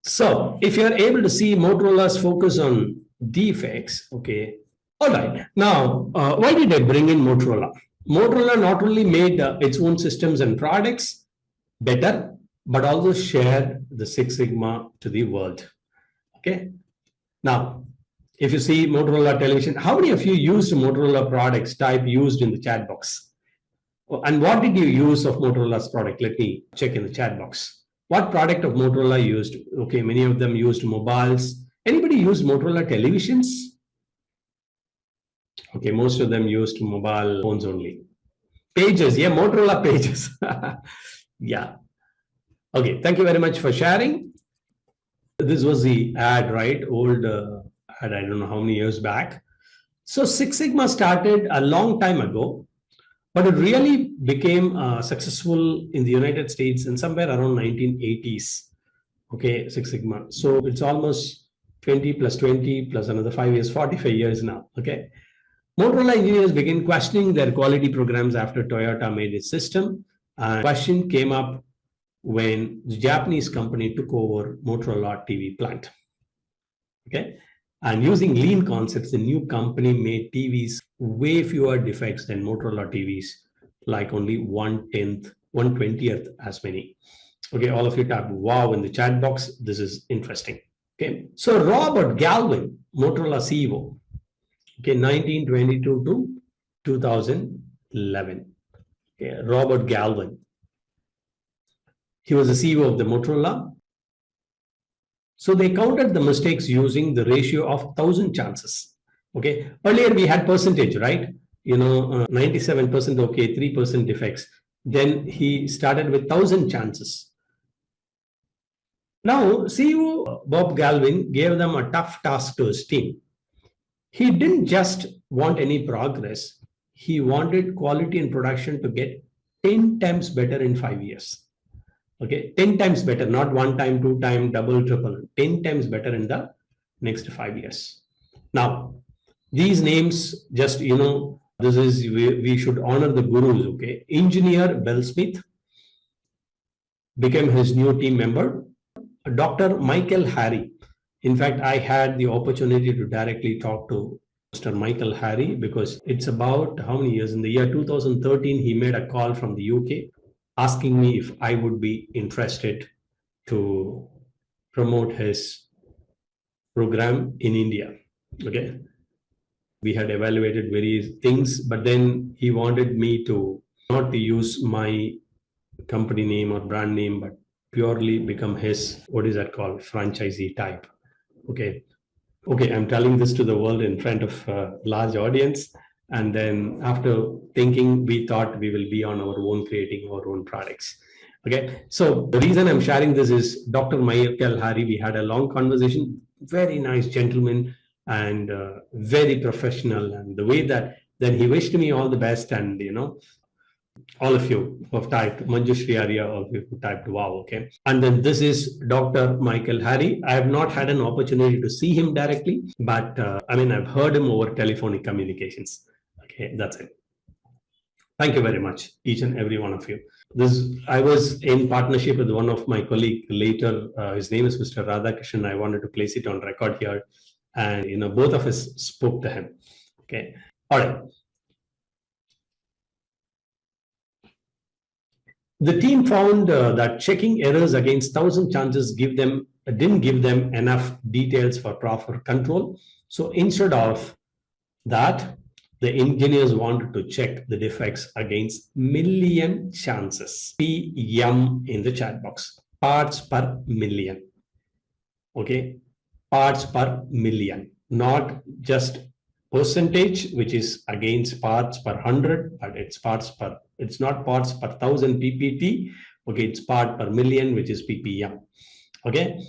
So if you're able to see Motorola's focus on defects, okay. All right. Now, why did I bring in Motorola? Motorola not only made its own systems and products better, but also shared the Six Sigma to the world. Okay. Now, if you see Motorola television, how many of you used Motorola products type used in the chat box? And what did you use of Motorola's product? Let me check in the chat box. What product of Motorola used? Okay, many of them used mobiles. Anybody use Motorola televisions? Okay, most of them used mobile phones only. Pages, yeah, Motorola pages. Yeah. Okay, thank you very much for sharing. This was the ad, right? Old ad, I don't know how many years back. So Six Sigma started a long time ago, but it really became successful in the United States in somewhere around 1980s. Okay, Six Sigma. So it's almost 20 plus 20 plus another 5 years, 45 years now. Okay. Motorola engineers began questioning their quality programs after Toyota made its system. And question came up when the Japanese company took over Motorola TV plant. Okay. And using lean concepts, the new company made TVs way fewer defects than Motorola TVs, like only 1/10th, 1/20th as many. Okay, all of you type wow in the chat box. This is interesting. Okay, so Robert Galvin, Motorola CEO, okay, 1922 to 2011. Okay, Robert Galvin. He was the CEO of the Motorola. So they counted the mistakes using the ratio of 1,000 chances. Okay, earlier we had percentage, right? 97% okay, 3% defects. Then he started with 1,000 chances. Now, CEO Bob Galvin gave them a tough task to his team. He didn't just want any progress. He wanted quality and production to get 10 times better in 5 years. Okay, 10 times better, not one time, two time, double, triple, 10 times better in the next 5 years. Now, these names just, this is, we should honor the gurus, okay. Engineer Bill Smith became his new team member. Dr. Michael Harry. In fact, I had the opportunity to directly talk to Mr. Michael Harry because it's about how many years? In the year 2013, he made a call from the UK asking me if I would be interested to promote his program in India. Okay. We had evaluated various things, but then he wanted me to not to use my company name or brand name, but purely become his, what is that called? Franchisee type. Okay. Okay. I'm telling this to the world in front of a large audience. And then after thinking, we thought we will be on our own, creating our own products. Okay. So the reason I'm sharing this is Dr. Michael Harry, we had a long conversation, very nice gentleman and very professional. And the way that then he wished me all the best. And, all of you who have typed Manjushri Arya, all of you who typed wow, okay. And then this is Dr. Michael Harry. I have not had an opportunity to see him directly, but I've heard him over telephonic communications. Okay, that's it. Thank you very much, each and every one of you. I was in partnership with one of my colleagues later. His name is Mr. Radhakrishnan. I wanted to place it on record here. And, both of us spoke to him. Okay. All right. The team found that checking errors against 1,000 chances didn't give them enough details for proper control. So instead of that, the engineers wanted to check the defects against million chances. PM in the chat box. Parts per million. Okay, parts per million, not just percentage, which is against parts per 100, but it's not parts per 1,000 PPT. Okay, it's part per million, which is PPM. Okay,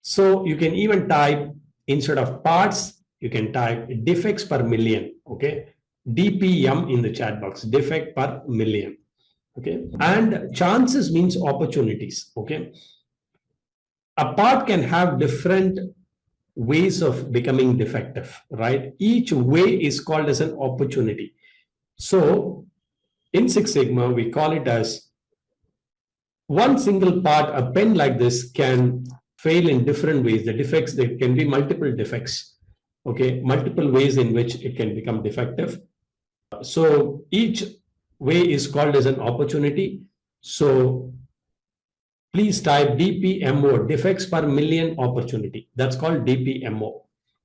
so you can even type, instead of parts, you can type defects per million. Okay, DPM in the chat box, defect per million. Okay, and chances means opportunities. Okay, a part can have different ways of becoming defective, right? Each way is called as an opportunity. So in Six Sigma, we call it as one single part, a pen like this, can fail in different ways. The defects, there can be multiple defects, okay, multiple ways in which it can become defective. So each way is called as an opportunity. So please type DPMO, defects per million opportunity. That's called DPMO,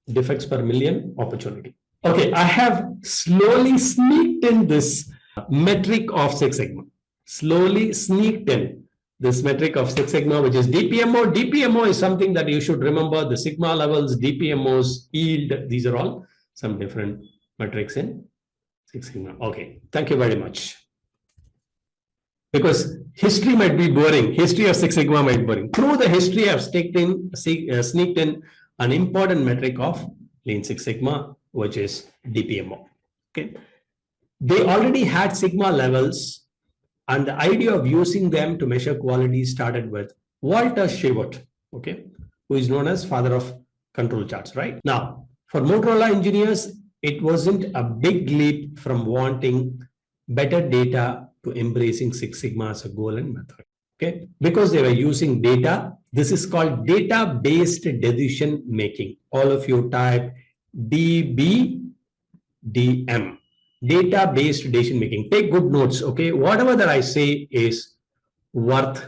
defects per million opportunity. Okay, I have slowly sneaked in this metric of Six Sigma. Slowly sneaked in this metric of Six Sigma, which is DPMO. DPMO is something that you should remember. The Sigma levels, DPMOs, yield, these are all some different metrics in Six Sigma. Okay, thank you very much. Because history might be boring. History of Six Sigma might be boring. Through the history, I've sneaked in an important metric of Lean Six Sigma, which is DPMO. Okay, they already had Sigma levels, and the idea of using them to measure quality started with Walter Shewhart, okay, who is known as father of control charts. Right now, for Motorola engineers, it wasn't a big leap from wanting better data to embracing Six Sigma as a goal and method. Okay, because they were using data. This is called data-based decision making. All of you type DBDM, data-based decision making. Take good notes. Okay, whatever that I say is worth,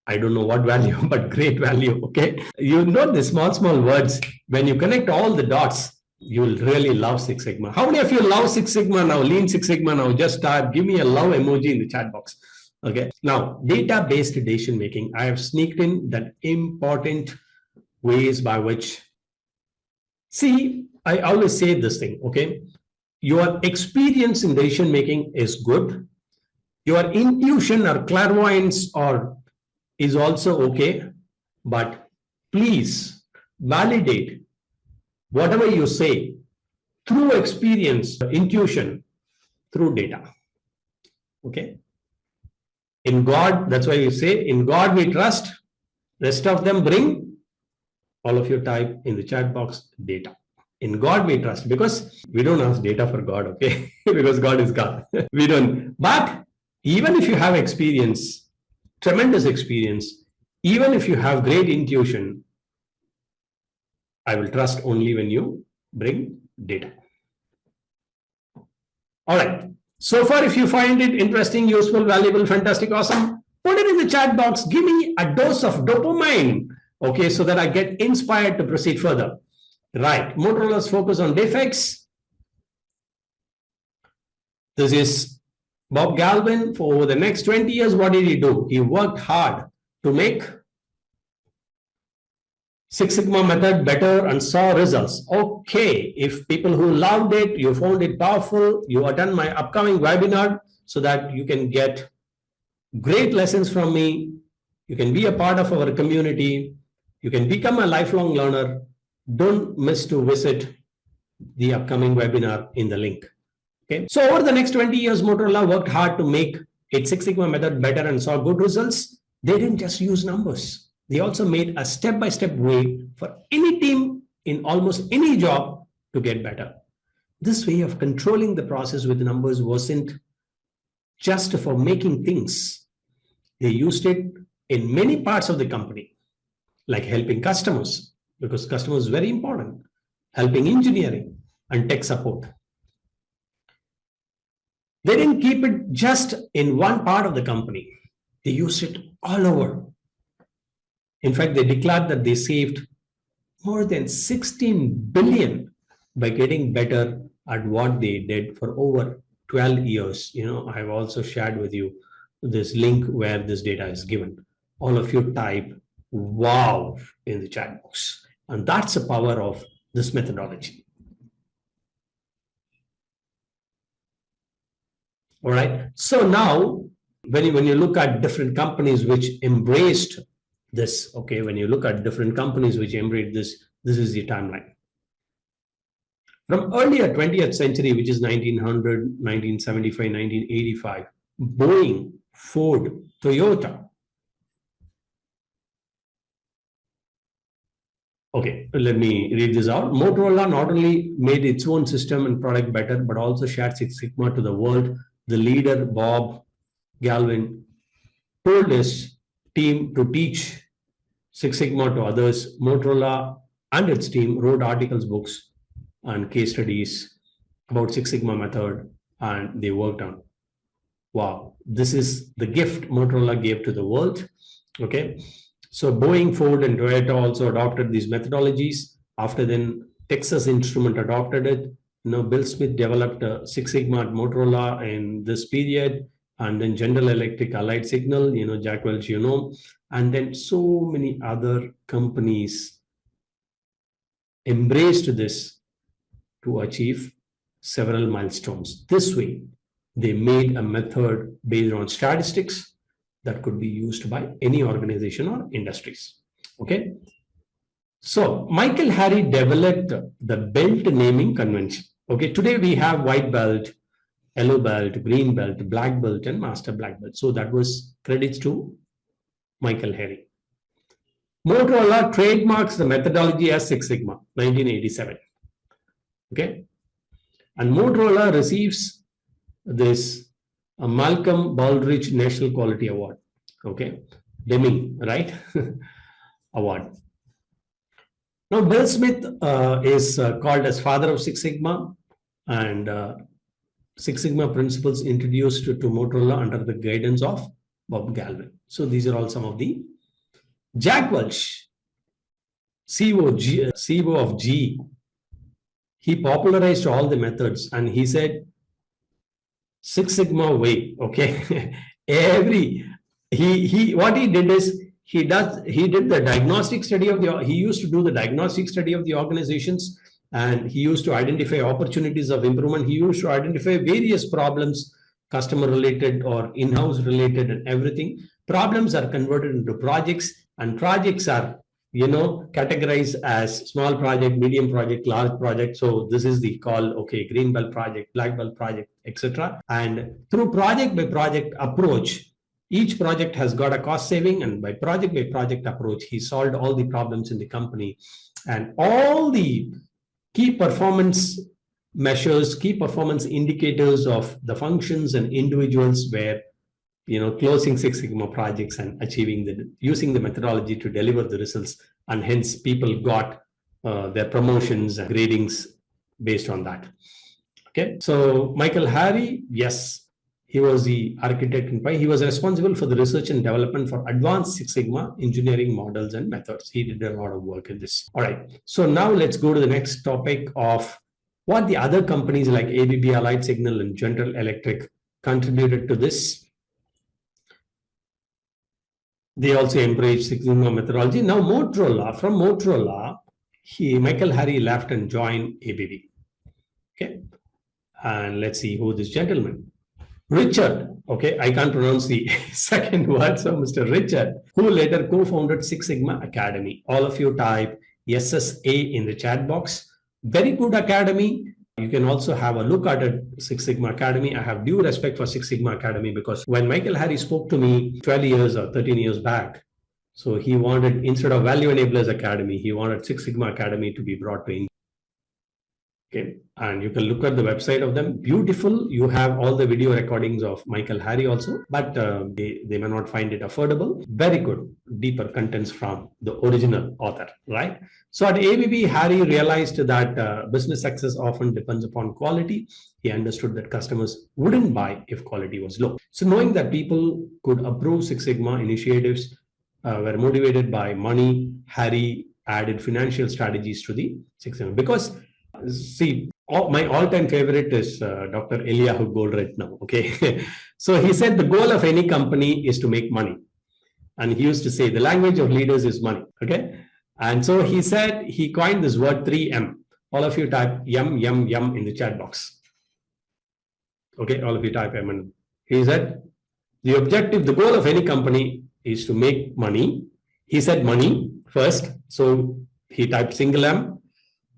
I don't know what value, but great value. Okay, you know the small words. When you connect all the dots, you'll really love Six Sigma. How many of you love Six Sigma now? Lean Six Sigma now? Just type, give me a love emoji in the chat box. Okay. Now, data-based decision making. I have sneaked in that important ways by which, see, I always say this thing, okay? Your experience in decision making is good. Your intuition or clairvoyance is also okay, but please validate whatever you say through experience, intuition, through data. Okay. In God, that's why you say, in God we trust. Rest of them bring, all of you type in the chat box, data. In God we trust, because we don't ask data for God, okay? Because God is God. We don't. But even if you have experience, tremendous experience, even if you have great intuition, I will trust only when you bring data. All right. So far, if you find it interesting, useful, valuable, fantastic, awesome, put it in the chat box. Give me a dose of dopamine, okay, so that I get inspired to proceed further. Right. Motorola's focus on defects. This is Bob Galvin. For over the next 20 years, what did he do? He worked hard to make Six Sigma method better and saw results. Okay, if people who loved it, you found it powerful, you attend my upcoming webinar so that you can get great lessons from me. You can be a part of our community. You can become a lifelong learner. Don't miss to visit the upcoming webinar in the link. Okay. So over the next 20 years, Motorola worked hard to make its Six Sigma method better and saw good results. They didn't just use numbers. They also made a step-by-step way for any team in almost any job to get better. This way of controlling the process with numbers wasn't just for making things. They used it in many parts of the company, like helping customers, because customers is very important, helping engineering and tech support. They didn't keep it just in one part of the company. They used it all over. In fact, they declared that they saved more than 16 billion by getting better at what they did for over 12 years. You know, I've also shared with you this link where this data is given. All of you type wow in the chat box. And that's the power of this methodology. All right. So now, when you look at different companies which embraced this, okay, when you look at different companies which embraced this is the timeline. From earlier 20th century, which is 1900, 1975, 1985, Boeing, Ford, Toyota. Okay, let me read this out. Motorola not only made its own system and product better, but also shared Six Sigma to the world. The leader, Bob Galvin, told his team to teach Six Sigma to others. Motorola and its team wrote articles, books, and case studies about Six Sigma method, and they worked on. Wow, this is the gift Motorola gave to the world. Okay, so Boeing, Ford, and Toyota also adopted these methodologies. After then, Texas Instrument adopted it. Bill Smith developed Six Sigma at Motorola in this period, and then General Electric Allied Signal, Jack Welch, and then so many other companies embraced this to achieve several milestones. This way, they made a method based on statistics that could be used by any organization or industries. Okay. So Michael Harry developed the belt naming convention. Okay. Today we have white belt, yellow belt, green belt, black belt, and master black belt. So that was credits to Michael Harry. Motorola trademarks the methodology as Six Sigma, 1987. Okay. And Motorola receives this Malcolm Baldrige National Quality Award. Okay. Deming, right? Award. Now, Bill Smith is called as father of Six Sigma, and Six Sigma principles introduced to Motorola under the guidance of Bob Galvin. So these are all some of the Jack Welch, CEO of GE. He popularized all the methods, and he said, Six Sigma way. Okay. What he did is he did the diagnostic study of he used to do the diagnostic study of the organizations, and he used to identify opportunities of improvement. He used to identify various problems, customer related or in-house related, and everything. Problems are converted into projects, and projects are categorized as small project, medium project, large project. So this is the call, okay, green belt project, black belt project, etc. And through project by project approach, each project has got a cost saving, and by project approach, he solved all the problems in the company, and all the key performance measures, key performance indicators of the functions and individuals were closing Six Sigma projects and using the methodology to deliver the results, and hence people got their promotions and gradings based on that. Okay, so Michael Harry, yes, he was the architect in Pi. He was responsible for the research and development for advanced Six Sigma engineering models and methods. He did a lot of work in this. All right, so now let's go to the next topic of what the other companies like ABB, Allied Signal, and General Electric contributed to this. They also embraced Six Sigma methodology. Now, from Motorola, Michael Harry left and joined ABB. Okay. And let's see who this gentleman. Richard. Okay, I can't pronounce the second word. So Mr. Richard, who later co-founded Six Sigma Academy. All of you type SSA in the chat box. Very good academy. You can also have a look at it, Six Sigma Academy. I have due respect for Six Sigma Academy, because when Michael Harry spoke to me 12 years or 13 years back, so he wanted, instead of Value Enablers Academy, he wanted Six Sigma Academy to be brought to India. Okay, and you can look at the website of them. Beautiful. You have all the video recordings of Michael Harry also, but they may not find it affordable. Very good, deeper contents from the original author, right? So at ABB, Harry realized that business success often depends upon quality. He understood that customers wouldn't buy if quality was low. So knowing that people could approve Six Sigma initiatives were motivated by money, Harry added financial strategies to the Six Sigma. Because see, my all-time favorite is Dr. Eliyahu Goldratt. Okay, so he said the goal of any company is to make money, and he used to say the language of leaders is money. Okay, and so he said he coined this word 3M. All of you type yum in the chat box. Okay, all of you type M. And he said the objective, the goal of any company is to make money. He said money first, so he typed single M.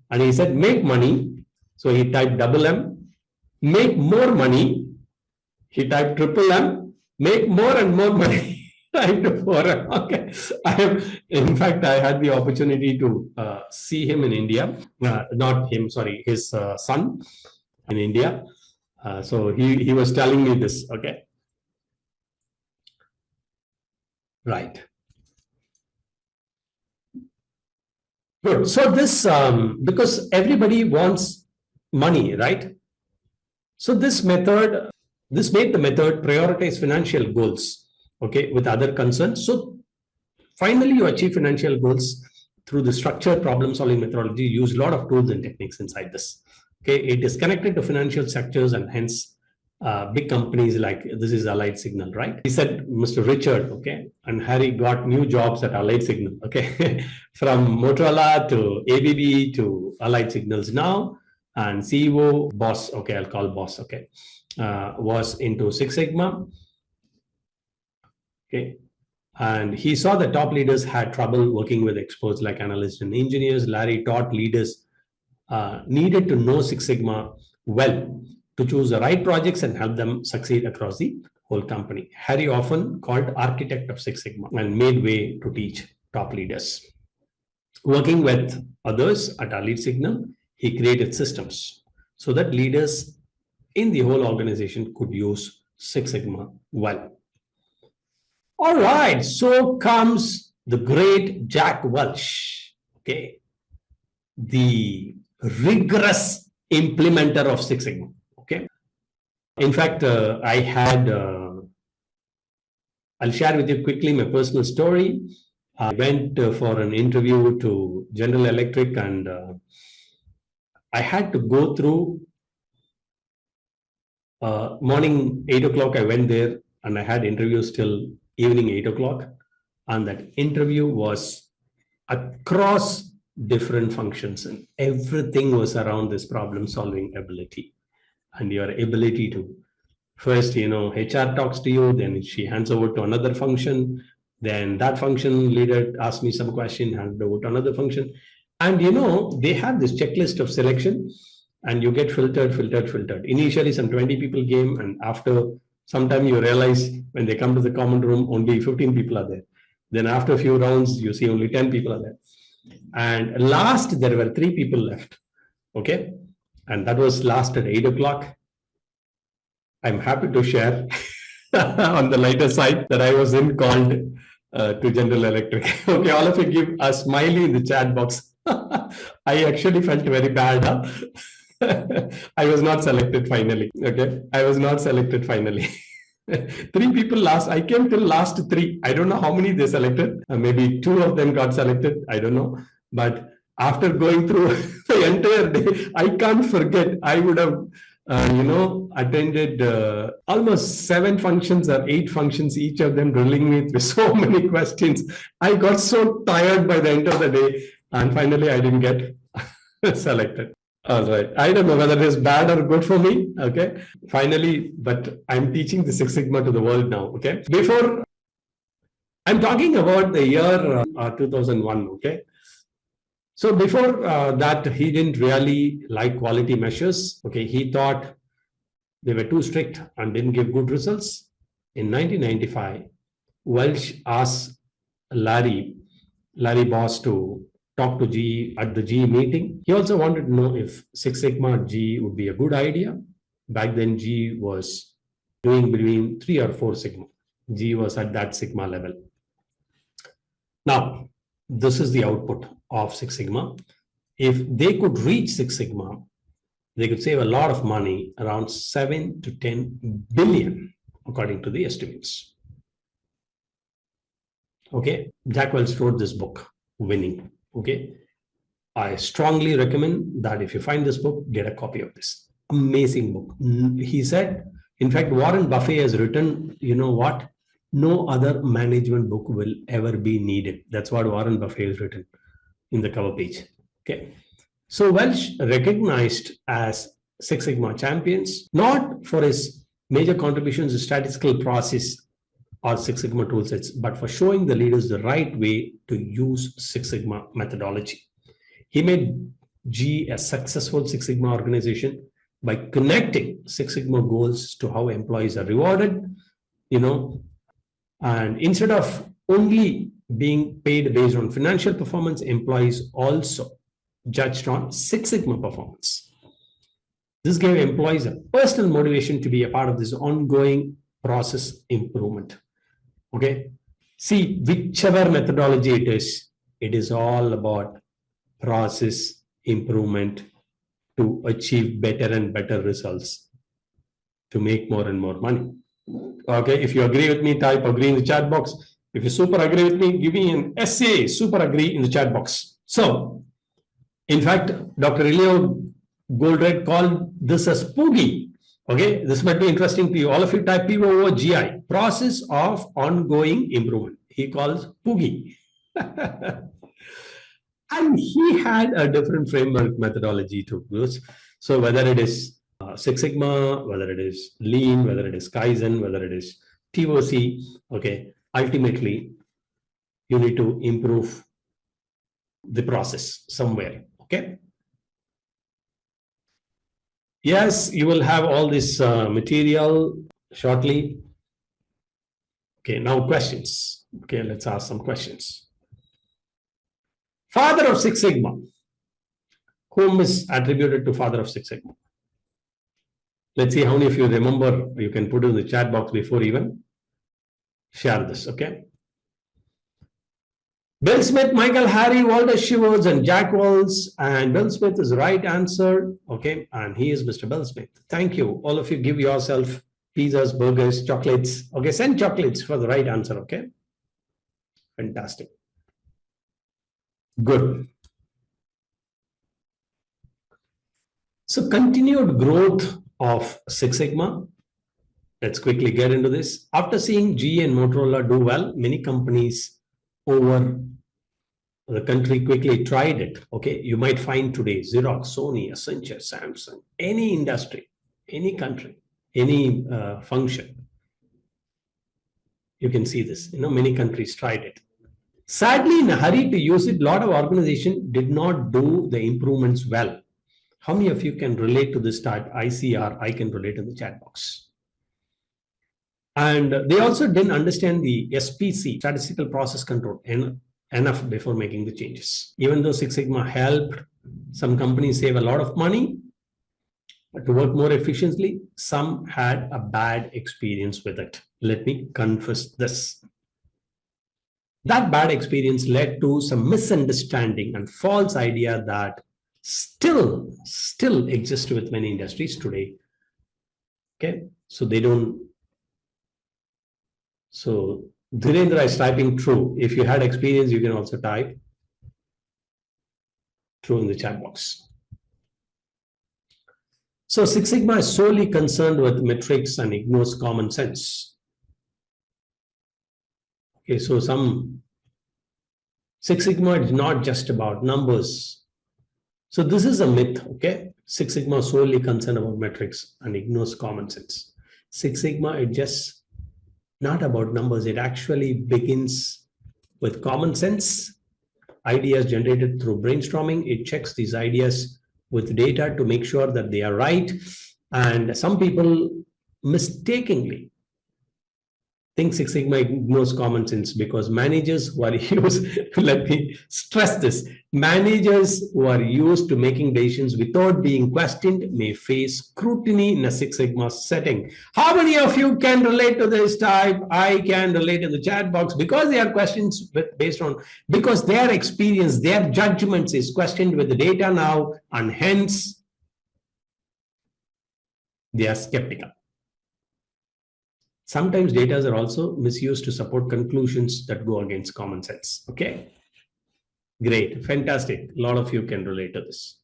And he said, make money. So he typed double M. Make more money. He typed triple M. Make more and more money. Typed 4M. Okay. In fact, I had the opportunity to see him in India. Not him, sorry, his son in India. So he was telling me this. Okay. Right. Good. So this, because everybody wants money, right? So this made the method prioritize financial goals, okay, with other concerns. So finally, you achieve financial goals through the structured problem solving methodology. You use a lot of tools and techniques inside this. Okay, it is connected to financial sectors and hence big companies like this is Allied Signal, right? He said, Mr. Richard, okay, and Harry got new jobs at Allied Signal, okay, from Motorola to ABB to Allied Signals now, and CEO, boss, okay, I'll call boss, okay, was into Six Sigma, okay, and he saw that top leaders had trouble working with experts like analysts and engineers. Larry taught leaders needed to know Six Sigma well to choose the right projects and help them succeed across the whole company. Harry often called architect of Six Sigma and made way to teach top leaders. Working with others at Elite Signal, he created systems so that leaders in the whole organization could use Six Sigma well. All right, so comes the great Jack Welch, okay, the rigorous implementer of Six Sigma, okay. In fact, I'll share with you quickly my personal story. I went for an interview to General Electric and I had to go through morning 8 o'clock. I went there and I had interviews till evening 8 o'clock. And that interview was across different functions and everything was around this problem solving ability and your ability to first, HR talks to you, then she hands over to another function, then that function leader asks me some question, hand over to another function. And they have this checklist of selection and you get filtered. Initially some 20 people came and after some time you realize when they come to the common room, only 15 people are there. Then after a few rounds, you see only 10 people are there. And last, there were 3 people left. Okay. And that was last at 8 o'clock. I'm happy to share on the lighter side that I wasn't called to General Electric. Okay. All of you give a smiley in the chat box. I actually felt very bad. Huh? I was not selected finally. Okay. I was not selected finally. 3 people last. I came till last 3. I don't know how many they selected. Maybe 2 of them got selected. I don't know. But after going through the entire day, I can't forget. I would have, attended almost 7 functions or 8 functions, each of them drilling me with so many questions. I got so tired by the end of the day. And finally, I didn't get selected. All right. I don't know whether it is bad or good for me. Okay. Finally, but I'm teaching the Six Sigma to the world now. Okay. Before, I'm talking about the year 2001. Okay. So before that, he didn't really like quality measures. Okay. He thought they were too strict and didn't give good results. In 1995, Welch asked Larry Boss to talk to GE at the GE meeting. He also wanted to know if Six Sigma at GE would be a good idea. Back then, GE was doing between 3 or 4 Sigma. GE was at that Sigma level. Now, this is the output of Six Sigma. If they could reach Six Sigma, they could save a lot of money, around 7 to 10 billion, according to the estimates. Okay, Jack Welch wrote this book, Winning. Okay, I strongly recommend that if you find this book, get a copy of this. Amazing book. He said, in fact, Warren Buffett has written, you know what? No other management book will ever be needed. That's what Warren Buffett has written in the cover page. Okay. So Welch recognized as Six Sigma champions, not for his major contributions to statistical process or Six Sigma toolsets, but for showing the leaders the right way to use Six Sigma methodology. He made GE a successful Six Sigma organization by connecting Six Sigma goals to how employees are rewarded, and instead of only being paid based on financial performance, employees also judged on Six Sigma performance. This gave employees a personal motivation to be a part of this ongoing process improvement. Okay. See, whichever methodology it is all about process improvement to achieve better and better results, to make more and more money. Okay, if you agree with me, type agree in the chat box. If you super agree with me, give me an essay, super agree in the chat box. So, in fact, Dr. Elio Goldratt called this as POOGI. Okay, this might be interesting to you. All of you type POOGI, process of ongoing improvement. He calls POOGI. And he had a different framework methodology to use. So whether it is Six Sigma, whether it is Lean, whether it is Kaizen, whether it is TOC, okay, ultimately you need to improve the process somewhere, okay? Yes, you will have all this material shortly. Okay, now questions. Okay, let's ask some questions. Father of Six Sigma. Whom is attributed to father of Six Sigma? Let's see how many of you remember. You can put it in the chat box before even share this, okay? Bill Smith, Michael Harry, Walter Shivers, and Jack Walls. And Bill Smith is the right answer, okay? And he is Mr. Bill Smith. Thank you. All of you give yourself pizzas, burgers, chocolates. Okay, send chocolates for the right answer, okay? Fantastic. Good. So continued growth of Six Sigma. Let's quickly get into this. After seeing GE and Motorola do well, many companies over the country quickly tried it. Okay, you might find today Xerox, Sony, Accenture, Samsung, any industry, any country, any function. You can see this. Many countries tried it. Sadly, in a hurry to use it, a lot of organizations did not do the improvements well. How many of you can relate to this type? ICR, I can relate in the chat box. And they also didn't understand the SPC, statistical process control, enough before making the changes. Even though Six Sigma helped some companies save a lot of money to work more efficiently, some had a bad experience with it. Let me confess this. That bad experience led to some misunderstanding and false idea that still exist with many industries today. Okay, so they don't. So Dhirendra is typing true. If you had experience, you can also type true in the chat box. So Six Sigma is solely concerned with metrics and ignores common sense. Okay, so some Six Sigma is not just about numbers. So this is a myth, okay? Six Sigma is solely concerned about metrics and ignores common sense. Six Sigma is just not about numbers. It actually begins with common sense, ideas generated through brainstorming. It checks these ideas with data to make sure that they are right. And some people mistakenly think Six Sigma ignores common sense because managers who are used, let me stress this, managers who are used to making decisions without being questioned may face scrutiny in a Six Sigma setting. How many of you can relate to this type? I can relate in the chat box because they are questions because their experience, their judgments is questioned with the data now, and hence they are skeptical. Sometimes data are also misused to support conclusions that go against common sense. Okay, great, fantastic. A lot of you can relate to this.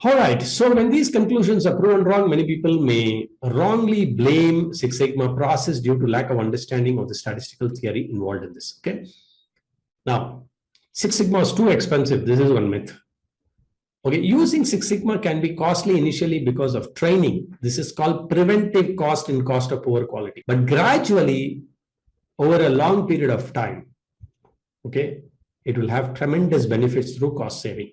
All right, so when these conclusions are proven wrong, many people may wrongly blame Six Sigma process due to lack of understanding of the statistical theory involved in this. Okay, now Six Sigma is too expensive. This is one myth. Okay, using Six Sigma can be costly initially because of training. This is called preventive cost and cost of poor quality. But gradually, over a long period of time, okay, it will have tremendous benefits through cost saving.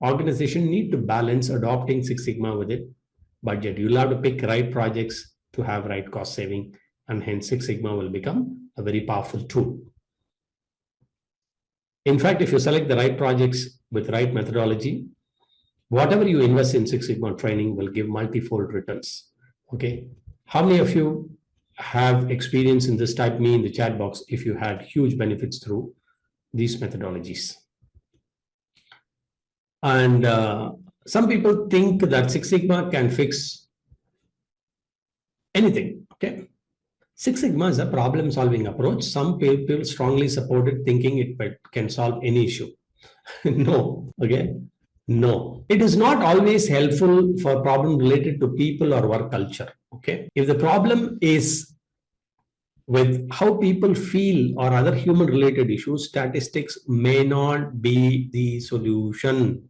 Organizations need to balance adopting Six Sigma with it budget. You'll have to pick right projects to have right cost saving, and hence Six Sigma will become a very powerful tool. In fact, if you select the right projects with right methodology, whatever you invest in Six Sigma training will give multi-fold returns. Okay, how many of you have experience in this, type me in the chat box if you had huge benefits through these methodologies. And some people think that Six Sigma can fix anything. Okay. Six Sigma is a problem solving approach. Some people strongly support it, thinking it can solve any issue. No. Okay. No, it is not always helpful for problem related to people or work culture. Okay. If the problem is with how people feel or other human related issues, statistics may not be the solution.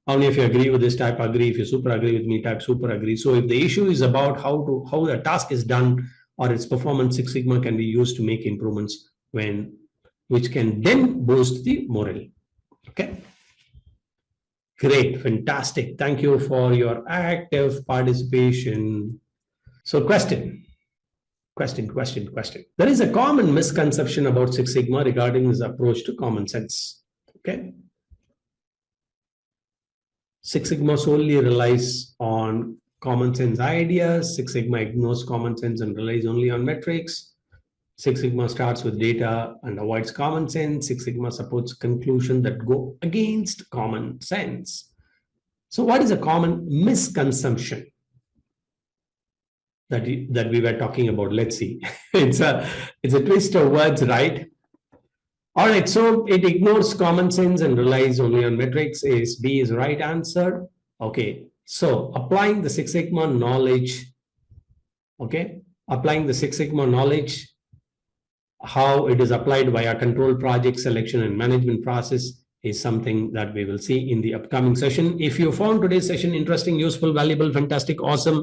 How many of you agree with this? Type agree. If you super agree with me, type super agree. So if the issue is about how the task is done or its performance, Six Sigma can be used to make improvements which can then boost the morale. Okay. Great, fantastic. Thank you for your active participation. So question. There is a common misconception about Six Sigma regarding this approach to common sense. Okay. Six Sigma solely relies on common sense ideas. Six Sigma ignores common sense and relies only on metrics. Six Sigma starts with data and avoids common sense. Six Sigma supports conclusions that go against common sense. So what is a common misconception that we were talking about? Let's see. It's a twist of words, right? All right, so it ignores common sense and relies only on metrics. B is right answer. Okay, so applying the Six Sigma knowledge, okay, applying the Six Sigma knowledge, how it is applied via control project selection and management process is something that we will see in the upcoming session. If you found today's session interesting, useful, valuable, fantastic, awesome,